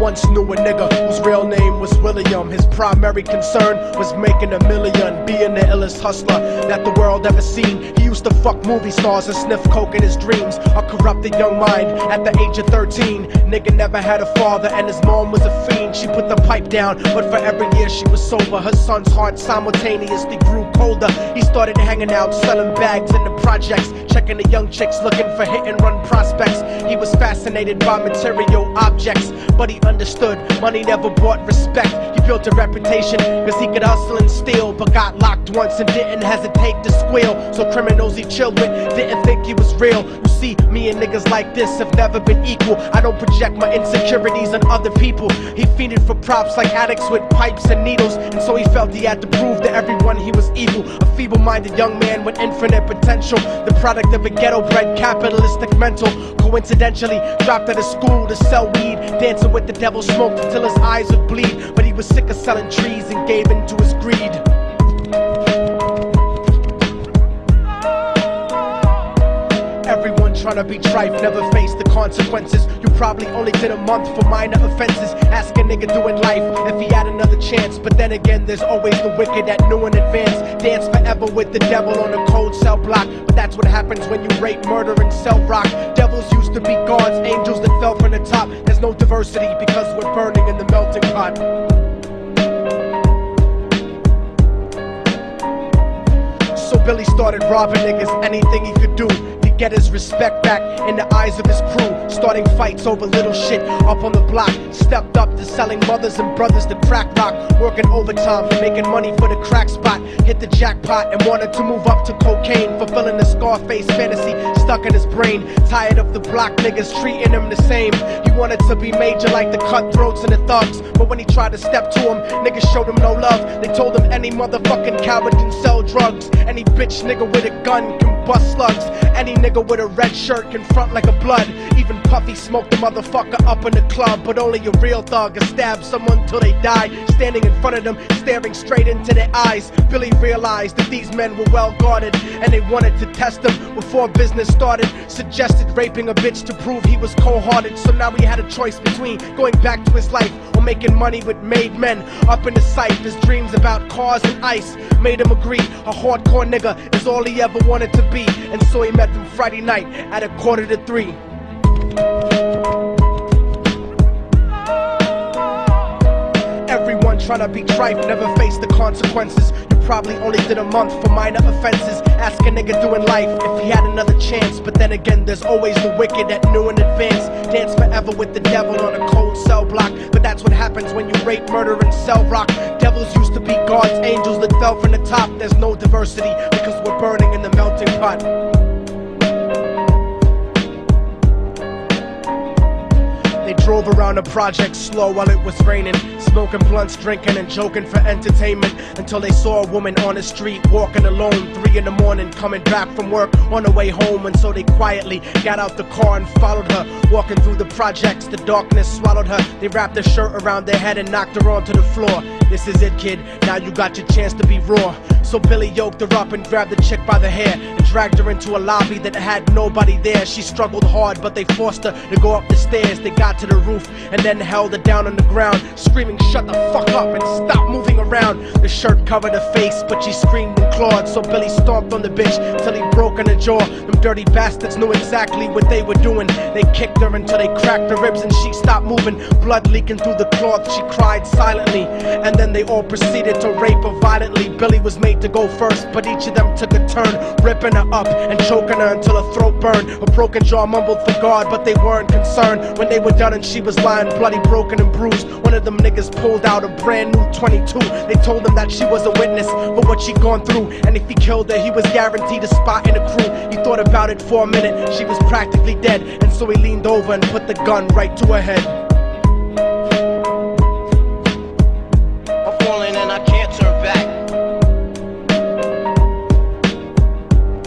once knew a nigga whose real name was William. His primary concern was making $1 million, being the illest hustler that the world ever seen. He used to fuck movie stars and sniff coke in his dreams. A corrupted young mind at the age of 13. Nigga never had a father and his mom was a fiend. She put the pipe down, but for every year she was sober, her son's heart simultaneously grew colder. He started hanging out, selling bags in the projects, checking the young chicks looking for hit and run prospects. He was fascinated by material objects, but he understood money never brought respect. He built a reputation cause he could hustle and steal, but got locked once and didn't hesitate to squeal. So criminals he chilled with didn't think he was real. You see, me and niggas like this have never been equal. I don't project my insecurities on other people. He fiended for props like addicts with pipes and needles, and so he felt he had to prove to everyone he was evil. A feeble-minded young man with infinite potential, the product of a ghetto-bred capitalistic mental. Coincidentally dropped out of school to sell weed, dancing with the devil, smoked until his eyes would bleed. But he was sick of selling trees and gave in to his greed. Everyone tryna be trife, never face the consequences. You probably only did a month for minor offenses. Ask a nigga doing life if he had another chance. But then again, there's always the wicked that knew in advance. Dance forever with the devil on a cold cell block. But that's what happens when you rape, murder, and sell rock. Devils used to be gods, angels that fell from the top. There's no diversity because we're burning in the melting pot. So Billy started robbing niggas, anything he could do to get his respect back in the eyes of his crew. Starting fights over little shit up on the block. Stepped up to selling mothers and brothers to crack rock. Working overtime, making money for the crack spot. Hit the jackpot and wanted to move up to cocaine, fulfilling the Scarface fantasy stuck in his brain. Tired of the block niggas treating him the same. He wanted to be major like the cutthroats and the thugs, but when he tried to step to him, niggas showed him no love. They told him any motherfucking coward can sell drugs. Any bitch nigga with a gun can bust slugs. Any nigga with a red shirt can front like a blood. Even Puffy smoked the motherfucker up in the club. But only a real thug can stab someone till they die. Standing in front of them, staring straight into their eyes, Billy realized that these men were well guarded, and they wanted to test him before business started. Suggested raping a bitch to prove he was cold-hearted. So now he had a choice between going back to his life or making money with made men. Up in the sight, his dreams about cars and ice made him agree a hardcore nigga is all he ever wanted to be. And so he met them Friday night at 2:45. Everyone tryna be trife, never face the consequences. You probably only did a month for minor offenses. Ask a nigga doing life if he had another chance. But then again, there's always the wicked that knew in advance. Dance forever with the devil on a cold cell block. But that's what happens when you rape, murder, and sell rock. Devils used to be gods, angels that fell from the top. There's no diversity because we're burning in the melting pot. They drove around the project slow while it was raining, smoking blunts, drinking and joking for entertainment, until they saw a woman on the street walking alone, 3 in the morning, coming back from work on her way home. And so they quietly got out the car and followed her. Walking through the projects, the darkness swallowed her. They wrapped her shirt around their head and knocked her onto the floor. This is it, kid, now you got your chance to be raw. So Billy yoked her up and grabbed the chick by the hair and dragged her into a lobby that had nobody there. She struggled hard, but they forced her to go up the stairs. They got to the roof and then held her down on the ground, screaming, "Shut the fuck up and stop moving around." The shirt covered her face, but she screamed and clawed. So Billy stomped on the bitch till he broke in her jaw. Them dirty bastards knew exactly what they were doing. They kicked her until they cracked her ribs and she stopped moving. Blood leaking through the cloth, she cried silently. And then they all proceeded to rape her violently. Billy was made to go first, but each of them took a turn, ripping her up and choking her until her throat burned. Her broken jaw mumbled for God, but they weren't concerned. When they were done and she was lying bloody, broken and bruised, one of them niggas pulled out a brand new 22. They told him that she was a witness for what she'd gone through, and if he killed her, he was guaranteed a spot in the crew. He thought about it for a minute, she was practically dead, and so he leaned over and put the gun right to her head. I'm falling and I can't turn back.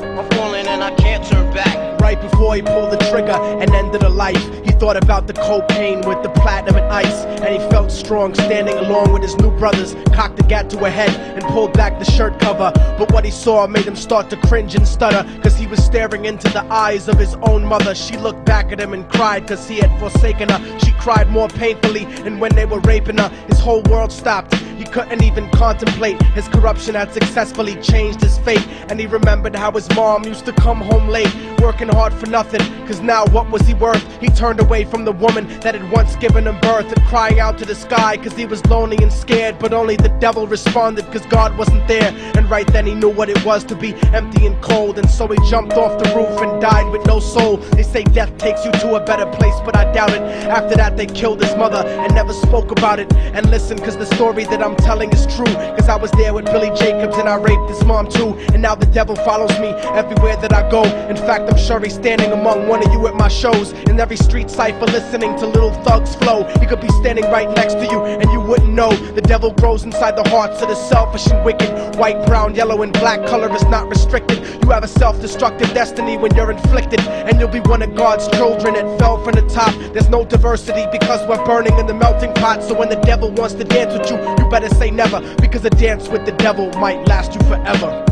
I'm falling and I can't turn back. Right before he pulled the trigger and ended her life, he thought about the cocaine with the platinum and ice, and he felt strong standing along with his new brothers. Cocked the gat to her head and pulled back the shirt cover, but what he saw made him start to cringe and stutter, cause he was staring into the eyes of his own mother. She looked back at him and cried cause he had forsaken her. She cried more painfully, and when they were raping her, his whole world stopped. He couldn't even contemplate. His corruption had successfully changed his fate, and he remembered how his mom used to come home late, working hard for nothing, cause now what was he worth? He turned away from the woman that had once given him birth, and crying out to the sky cause he was lonely and scared, but only the devil responded cause God wasn't there. And right then he knew what it was to be empty and cold, and so he jumped off the roof and died with no soul. They say death takes you to a better place, but I doubt it. After that they killed his mother and never spoke about it. And listen, cause the story that I'm telling is true, cause I was there with Billy Jacobs and I raped his mom too. And now the devil follows me everywhere that I go. In fact, I'm sure he's standing among one of you at my shows, in every street cipher listening to Little Thug's flow. He could be standing right next to you and you wouldn't know. The devil grows inside the hearts of the selfish and wicked. White, brown, yellow and black color is not restricted. You have a self-destructive destiny when you're inflicted, and you'll be one of God's children that fell from the top. There's no diversity because we're burning in the melting pot. So when the devil wants to dance with you, you better say never, because a dance with the devil might last you forever.